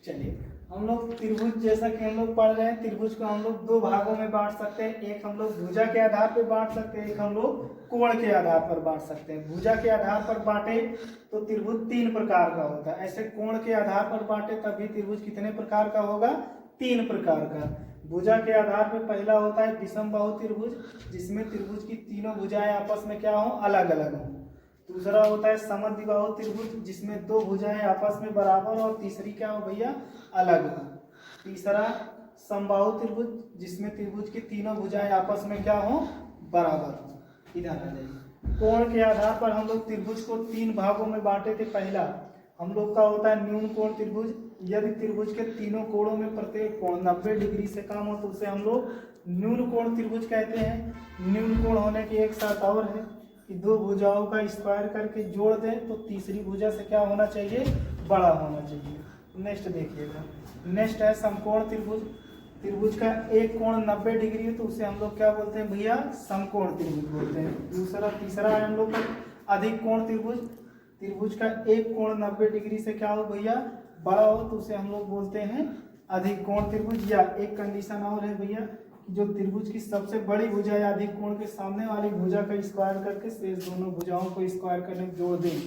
चलिए हम लोग त्रिभुज, जैसा कि हम लोग पढ़ रहे हैं, त्रिभुज को हम लोग दो भागों में बांट सकते हैं। एक हम लोग भुजा के आधार पर बांट सकते हैं, एक हम लोग कोण के आधार पर बांट सकते हैं। भुजा के आधार पर बांटे तो त्रिभुज 3 प्रकार का होता है। ऐसे कोण के आधार पर बांटे तब भी त्रिभुज कितने प्रकार का होगा? 3 प्रकार का। भुजा के आधार पर पहला होता है विषम बाहु त्रिभुज, जिसमें त्रिभुज की तीनों भुजाएं आपस में क्या हो? अलग अलग हो। दूसरा होता है समद्विबाहु त्रिभुज, जिसमें दो भुजाएं आपस में बराबर और तीसरी क्या हो भैया? अलग हो। तीसरा समबाहु त्रिभुज, जिसमें त्रिभुज की तीनों भुजाएं आपस में क्या हो? बराबर हो। इधर आ जाइए। कोण के आधार पर हम लोग त्रिभुज को 3 भागों में बांटे थे। पहला हम लोग का होता है न्यून कोण त्रिभुज। यदि त्रिभुज के तीनों कोणों में प्रत्येक कोण 90 डिग्री से कम हो तो उसे हम लोग न्यून कोण त्रिभुज कहते हैं। न्यून कोण होने की एक शर्त और है कि दो भुजाओं का स्क्वायर करके जोड़ दें तो तीसरी भुजा से क्या होना चाहिए? बड़ा होना चाहिए। नेक्स्ट देखिएगा, नेक्स्ट है समकोण त्रिभुज। त्रिभुज का एक कोण 90 डिग्री है तो उसे हम लोग क्या बोलते हैं भैया? समकोण त्रिभुज बोलते हैं। तीसरा है हम लोग का अधिक कोण त्रिभुज। त्रिभुज का एक कोण 90 डिग्री से क्या हो भैया? बड़ा हो तो उसे हम लोग बोलते हैं अधिक कोण त्रिभुज। या एक कंडीशन और है भैया, जो त्रिभुज की सबसे बड़ी भुजा या अधिक कोण के सामने वाली भुजा का स्क्वायर करके शेष दोनों भुजाओं को स्क्वायर करने जोड़ दें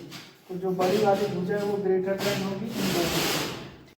तो जो बड़ी वाली भुजा है वो ग्रेटर देन होगी इन दोनों।